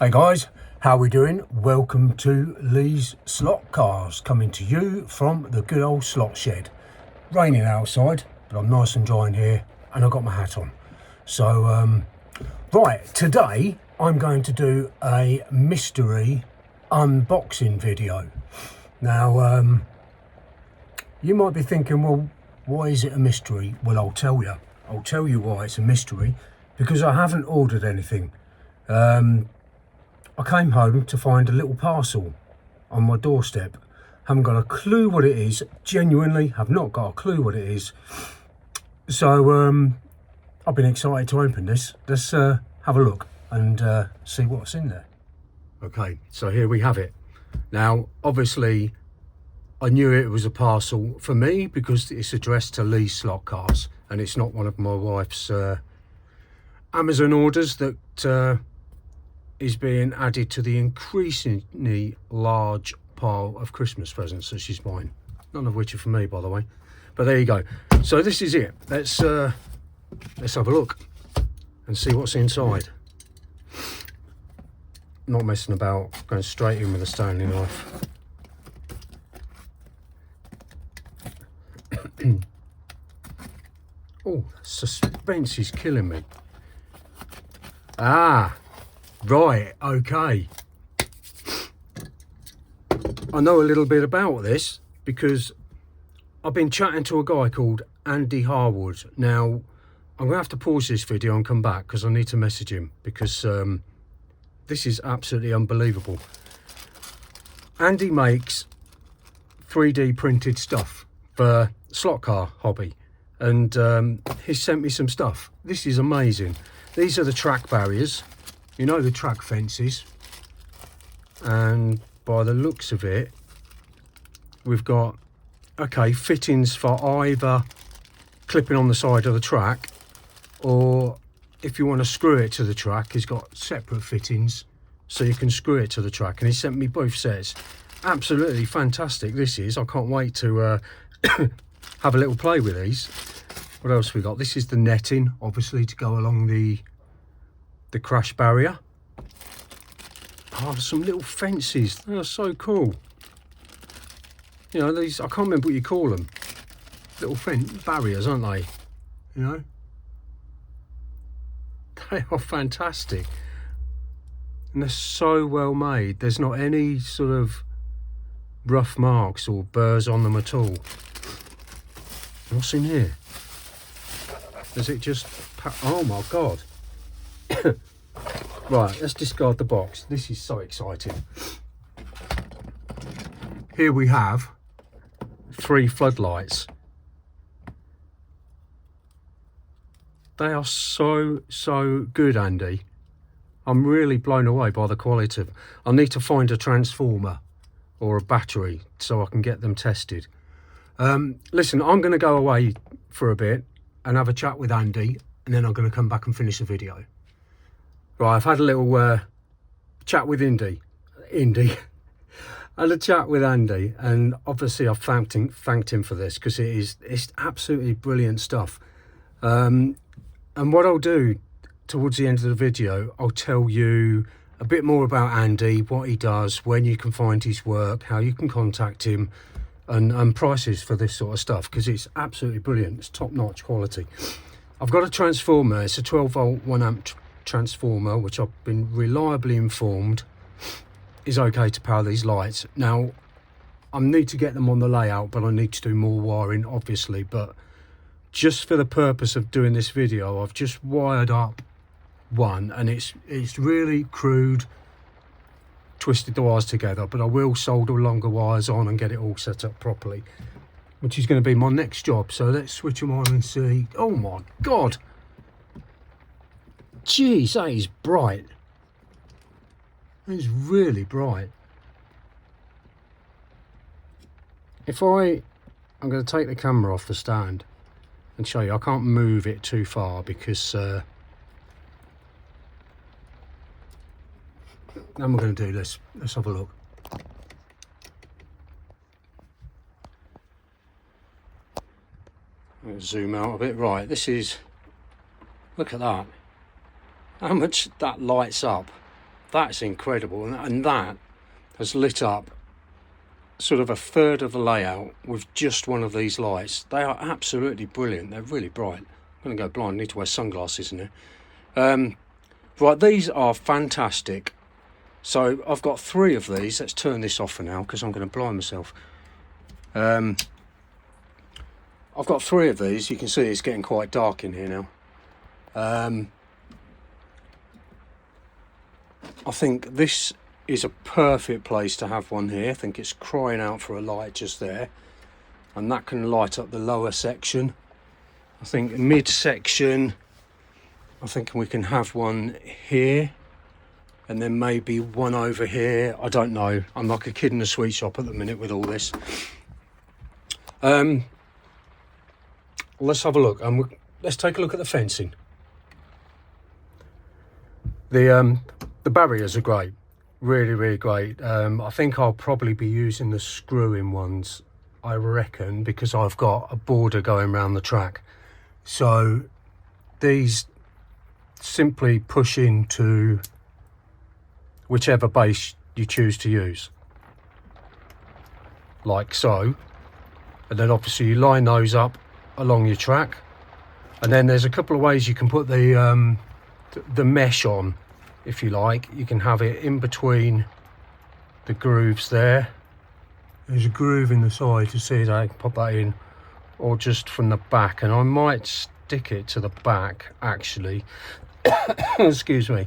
Hey guys, how we doing? Welcome to Lee's Slot Cars, coming to you from the good old slot shed. Raining outside, but I'm nice and dry in here, and I've got my hat on. So, right, today I'm going to do a mystery unboxing video. Now, you might be thinking, well, why is it a mystery? Well, I'll tell you. I'll tell you why it's a mystery, because I haven't ordered anything. I came home to find a little parcel on my doorstep. Haven't got a clue what it is. Genuinely have not got a clue what it is. So I've been excited to open this. Let's have a look and see what's in there. Okay, so here we have it. Now, obviously, I knew it was a parcel for me because it's addressed to Lee's Slot Cars, and it's not one of my wife's Amazon orders that is being added to the increasingly large pile of Christmas presents that she's buying. None of which are for me, by the way. But there you go. So this is it. Let's have a look and see what's inside. Not messing about, going straight in with a Stanley knife. Oh, suspense is killing me. Ah, right, okay. I know a little bit about this because I've been chatting to a guy called Andy Harwood. Now, I'm going to have to pause this video and come back because I need to message him because this is absolutely unbelievable. Andy makes 3D printed stuff for slot car hobby, and he sent me some stuff. This is amazing. These are the track barriers, you know, the track fences, and by the looks of it we've got fittings for either clipping on the side of the track, or if you want to screw it to the track, he's got separate fittings so you can screw it to the track, and he sent me both sets. Absolutely fantastic this is. I can't wait to have a little play with these. What else we got? This is the netting, obviously, to go along the crash barrier. Oh, some little fences. They are so cool. You know, these, I can't remember what you call them. Little fence barriers, aren't they? You know? They are fantastic. And they're so well made. There's not any sort of rough marks or burrs on them at all. What's in here? Is it just... oh my God. Right, let's discard the box. This is so exciting. Here we have 3 floodlights. They are so good, Andy. I'm really blown away by the quality of them. I need to find a transformer or a battery so I can get them tested. Listen, I'm going to go away for a bit and have a chat with Andy, and then I'm going to come back and finish the video. Right, I've had a little chat with Indy. I had a chat with Andy, and obviously I've thanked him for this because it's absolutely brilliant stuff. And what I'll do towards the end of the video, I'll tell you a bit more about Andy, what he does, when you can find his work, how you can contact him, and prices for this sort of stuff, because it's absolutely brilliant. It's top-notch quality. I've got a transformer. It's a 12-volt 1-amp transformer, which I've been reliably informed is okay to power these lights. Now, I need to get them on the layout, but I need to do more wiring, obviously. But just for the purpose of doing this video, I've just wired up one, and it's really crude, twisted the wires together, but I will solder longer wires on and get it all set up properly, which is going to be my next job. So let's switch them on and see. Oh my God, jeez, that is bright. It's really bright. I'm going to take the camera off the stand and show you. I can't move it too far because then we're going to do this. Let's have a look. I'll zoom out a bit. Right, this is, look at that. How much that lights up. That's incredible, and that has lit up sort of a third of the layout with just one of these lights. They are absolutely brilliant. They're really bright. I'm going to go blind. I need to wear sunglasses in here. Right, these are fantastic. So I've got 3 of these. Let's turn this off for now because I'm going to blind myself. I've got 3 of these. You can see it's getting quite dark in here now. I think this is a perfect place to have one here. I think it's crying out for a light just there, and that can light up the lower section. I think mid-section, I think we can have one here, and then maybe one over here. I don't know. I'm like a kid in a sweet shop at the minute with all this. Let's have a look, and let's take a look at the fencing. The barriers are great, really great. I think I'll probably be using the screw-in ones, I reckon, because I've got a border going around the track. So these simply push into whichever base you choose to use, like so, and then obviously you line those up along your track, and then there's a couple of ways you can put the mesh on, if you like. You can have it in between the grooves there. There's a groove in the side to see that. I can pop that in, or just from the back, and I might stick it to the back actually. Excuse me.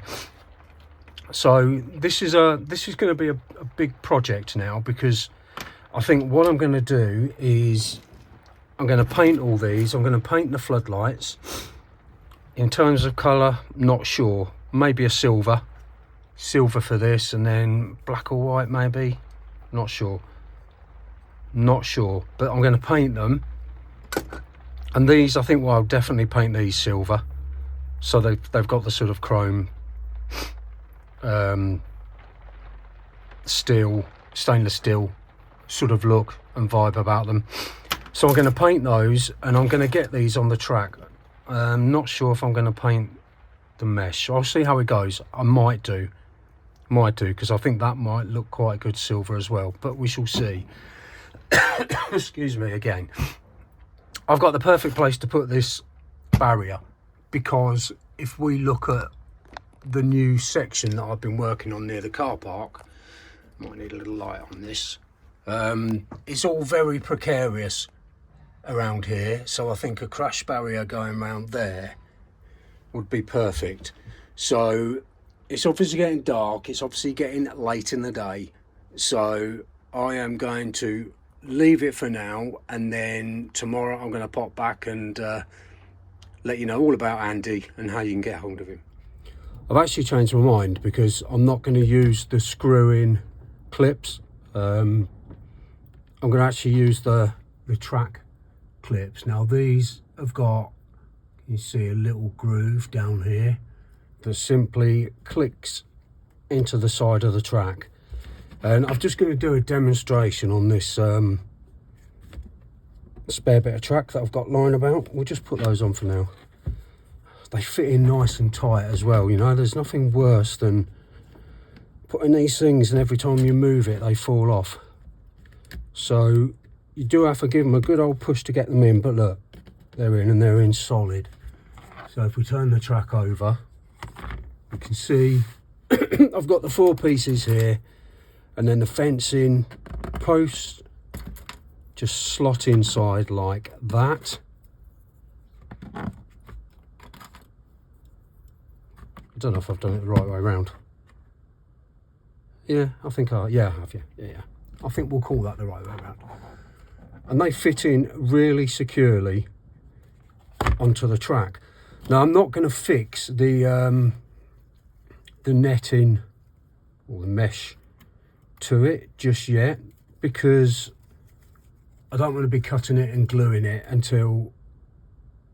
So this is going to be a big project now, because I think what I'm going to do is I'm going to paint all these. I'm going to paint the floodlights. In terms of colour, not sure. Maybe a silver for this, and then black or white maybe. Not sure, but I'm going to paint them. And these, I think, well, I'll definitely paint these silver, so they've got the sort of chrome, stainless steel sort of look and vibe about them. So I'm going to paint those, and I'm going to get these on the track. Not sure if I'm going to paint the mesh. I'll see how it goes. I might do, because I think that might look quite good silver as well, but we shall see. Excuse me again. I've got the perfect place to put this barrier, because if we look at the new section that I've been working on near the car park, might need a little light on this. It's all very precarious around here, so I think a crash barrier going around there would be perfect. So it's obviously getting dark, it's obviously getting late in the day, so I am going to leave it for now, and then tomorrow I'm going to pop back and let you know all about Andy and how you can get hold of him. I've actually changed my mind, because I'm not going to use the screw-in clips. I'm going to actually use the track clips. Now these have got, you see, a little groove down here that simply clicks into the side of the track, and I'm just going to do a demonstration on this spare bit of track that I've got lying about. We'll just put those on for now. They fit in nice and tight as well, you know. There's nothing worse than putting these things and every time you move it they fall off. So you do have to give them a good old push to get them in, but look, they're in, and they're in solid. So if we turn the track over, you can see I've got the 4 pieces here, and then the fencing posts just slot inside like that. I don't know if I've done it the right way around. Yeah, I think I have, yeah. I think we'll call that the right way around. And they fit in really securely onto the track. Now I'm not going to fix the netting or the mesh to it just yet, because I don't want to be cutting it and gluing it until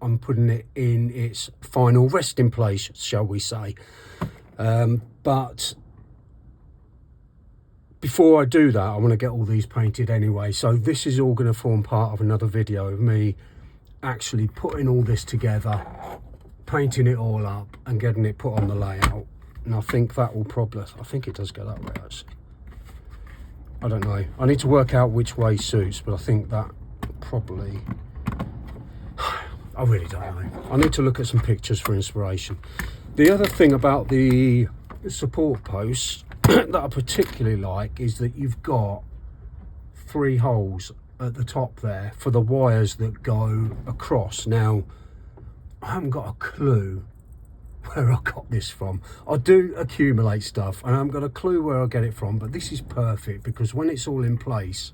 I'm putting it in its final resting place, shall we say. But before I do that, I want to get all these painted anyway. So this is all going to form part of another video of me actually putting all this together, painting it all up and getting it put on the layout. and I think that will probably, I think it does go that way actually. I don't know, I need to work out which way suits, but I think that probably, I really don't know. I need to look at some pictures for inspiration. The other thing about the support posts that I particularly like is that you've got 3 holes at the top there for the wires that go across. Now, I haven't got a clue where I got this from. I do accumulate stuff and I haven't got a clue where I get it from, but this is perfect because when it's all in place,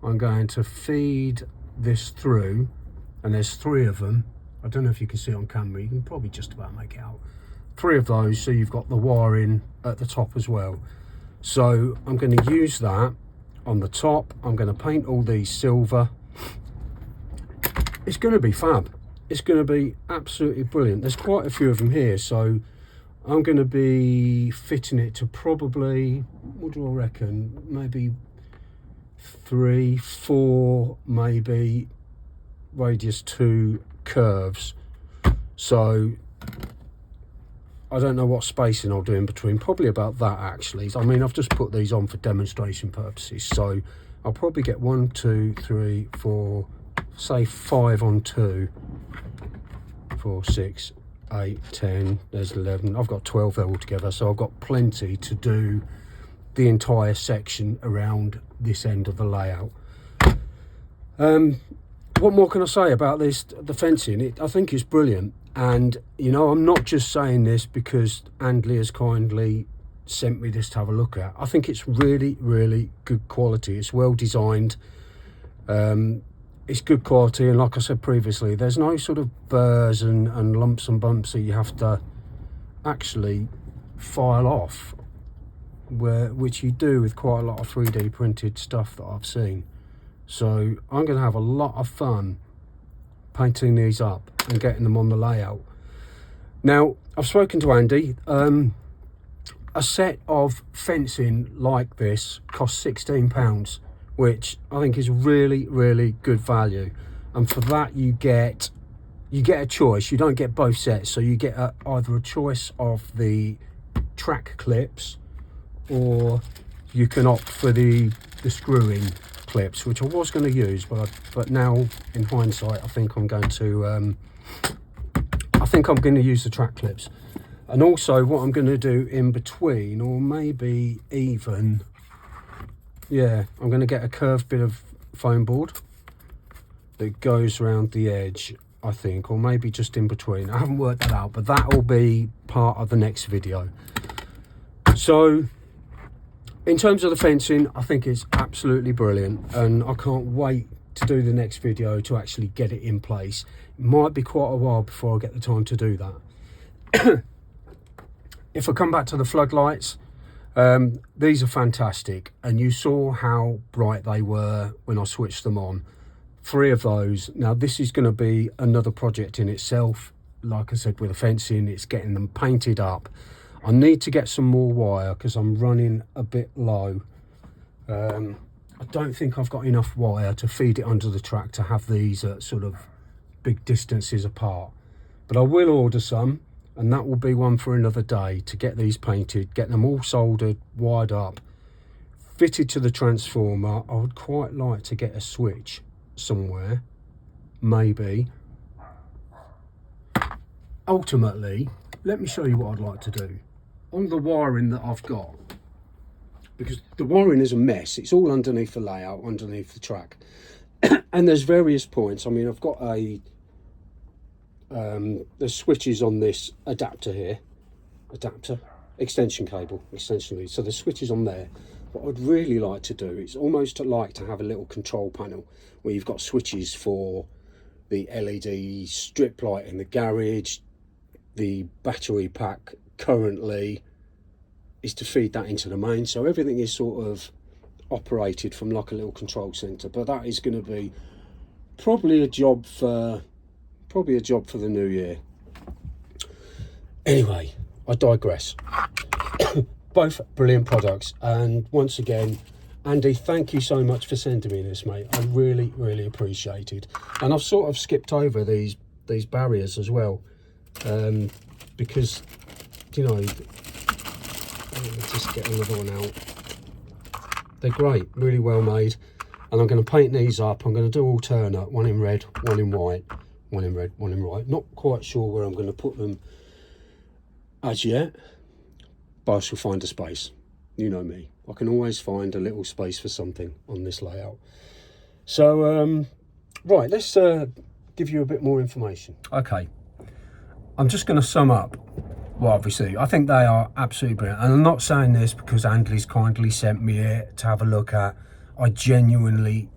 I'm going to feed this through, and there's 3 of them. I don't know if you can see it on camera, you can probably just about make it out. 3 of those, so you've got the wiring at the top as well. So I'm going to use that on the top. I'm going to paint all these silver. It's going to be fab. It's going to be absolutely brilliant. There's quite a few of them here, so I'm going to be fitting it to probably, what do I reckon, maybe 3, 4 maybe radius 2 curves. So I don't know what spacing I'll do in between, probably about that actually. I mean, I've just put these on for demonstration purposes, so I'll probably get 1, 2, 3, 4, say 5 on 2, 4, 6, 8, 10, there's 11. I've got 12 there altogether, so I've got plenty to do the entire section around this end of the layout. What more can I say about this, the fencing? I think it's brilliant, and you know, I'm not just saying this because Andley has kindly sent me this to have a look at. I think it's really, really good quality. It's well designed, it's good quality, and like I said previously, there's no sort of burrs and lumps and bumps that you have to actually file off, which you do with quite a lot of 3D printed stuff that I've seen. So I'm going to have a lot of fun painting these up and getting them on the layout. Now, I've spoken to Andy. A set of fencing like this costs £16, which I think is really, really good value. And for that, you get a choice. You don't get both sets, so you get either a choice of the track clips, or you can opt for the screw-in clips, which I was going to use, but now in hindsight, I think I'm going to use the track clips. And also, what I'm going to do in between, or maybe even, yeah, I'm going to get a curved bit of foam board that goes around the edge, I think, or maybe just in between. I haven't worked that out, but that will be part of the next video. So in terms of the fencing, I think it's absolutely brilliant, and I can't wait to do the next video to actually get it in place. It might be quite a while before I get the time to do that. If I come back to the floodlights, these are fantastic, and you saw how bright they were when I switched them on. 3 of those. Now this is going to be another project in itself. Like I said, with the fencing, it's getting them painted up. I need to get some more wire because I'm running a bit low. I don't think I've got enough wire to feed it under the track to have these at sort of big distances apart. But I will order some, and that will be one for another day, to get these painted, get them all soldered, wired up, fitted to the transformer. I would quite like to get a switch somewhere, maybe. Ultimately, let me show you what I'd like to do. On the wiring that I've got, because the wiring is a mess, it's all underneath the layout, underneath the track. And there's various points. I mean, I've got there's switches on this adapter here, extension cable, essentially. So the switches on there. What I'd really like to do is almost like to have a little control panel where you've got switches for the LED strip light in the garage, the battery pack currently is to feed that into the main, so everything is sort of operated from like a little control center. But that is going to be probably a job for the new year. Anyway, I digress. Both brilliant products, and once again, Andy, thank you so much for sending me this, mate. I really, really appreciate it. And I've sort of skipped over these barriers as well, because, you know, Let me just get another one out. They're great, really well made. And I'm going to paint these up. I'm going to do alternate, one in red, one in white, one in red, one in white. Not quite sure where I'm going to put them as yet, but I shall find a space. You know me, I can always find a little space for something on this layout. So, right, let's give you a bit more information. Okay, I'm just going to sum up what obviously I think they are absolutely brilliant. And I'm not saying this because Andy's kindly sent me it to have a look at. I genuinely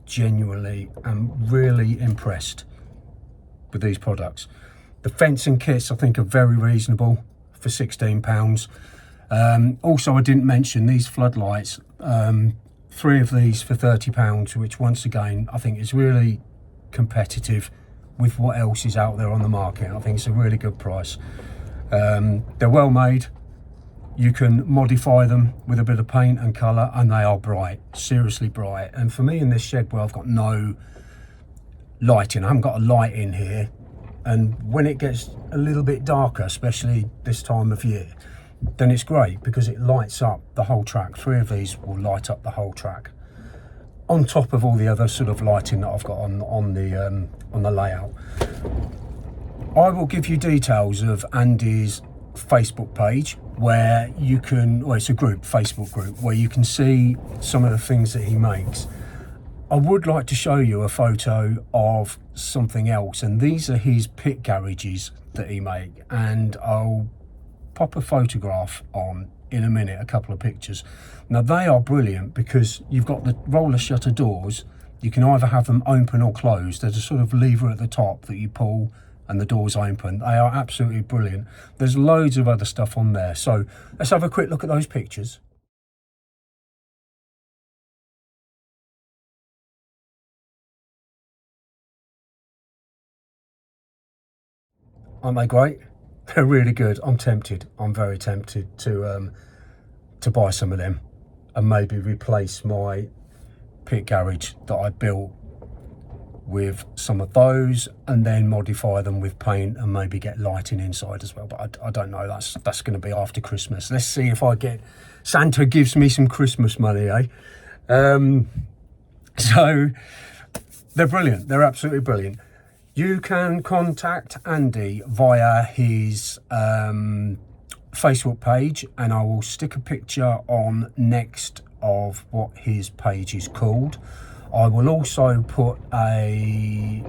am really impressed with these products. The fencing kits I think are very reasonable for £16. Also, I didn't mention these floodlights, 3 of these for £30, which once again I think is really competitive with what else is out there on the market. I think it's a really good price. They're well made. You can modify them with a bit of paint and colour, and they are bright, seriously bright. And for me in this shed where I've got no lighting, I haven't got a light in here, and when it gets a little bit darker, especially this time of year, then it's great because it lights up the whole track. 3 of these will light up the whole track, on top of all the other sort of lighting that I've got on the layout. I will give you details of Andy's Facebook page where you can, well, it's a group, Facebook group, where you can see some of the things that he makes. I would like to show you a photo of something else, and these are his pit garages that he make, and I'll pop a photograph on in a minute, a couple of pictures. Now they are brilliant because you've got the roller shutter doors. You can either have them open or closed. There's a sort of lever at the top that you pull and the doors open. They are absolutely brilliant. There's loads of other stuff on there. So let's have a quick look at those pictures. Aren't they great? They're really good. I'm tempted. I'm very tempted to buy some of them and maybe replace my pit garage that I built with some of those, and then modify them with paint and maybe get lighting inside as well. But I don't know, that's going to be after Christmas. Let's see if I get, Santa gives me some Christmas money, eh? So they're brilliant, they're absolutely brilliant. You can contact Andy via his Facebook page, and I will stick a picture on next of what his page is called. I will also put a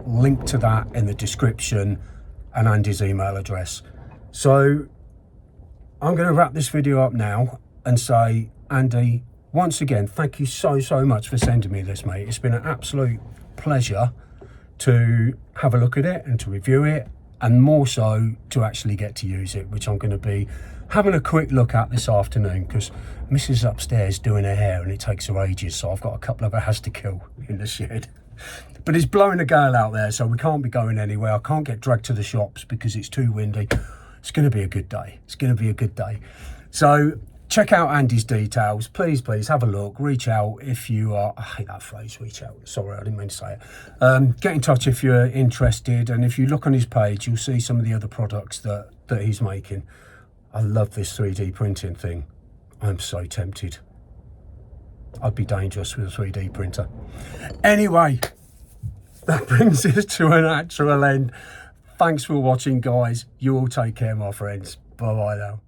link to that in the description and Andy's email address. So I'm going to wrap this video up now and say, Andy, once again, thank you so much for sending me this, mate. It's been an absolute pleasure to have a look at it and to review it, and more so to actually get to use it, which I'm going to be having a quick look at this afternoon because Mrs. is upstairs doing her hair and it takes her ages, so I've got a couple of hours to kill in the shed. But it's blowing a gale out there, so we can't be going anywhere. I can't get dragged to the shops because it's too windy. It's going to be a good day. It's going to be a good day. So check out Andy's details. Please have a look. Reach out if you are, I hate that phrase, reach out. Sorry, I didn't mean to say it. Get in touch if you're interested. And if you look on his page, you'll see some of the other products that he's making. I love this 3D printing thing. I'm so tempted. I'd be dangerous with a 3D printer. Anyway, that brings us to a natural end. Thanks for watching, guys. You all take care, my friends. Bye-bye now.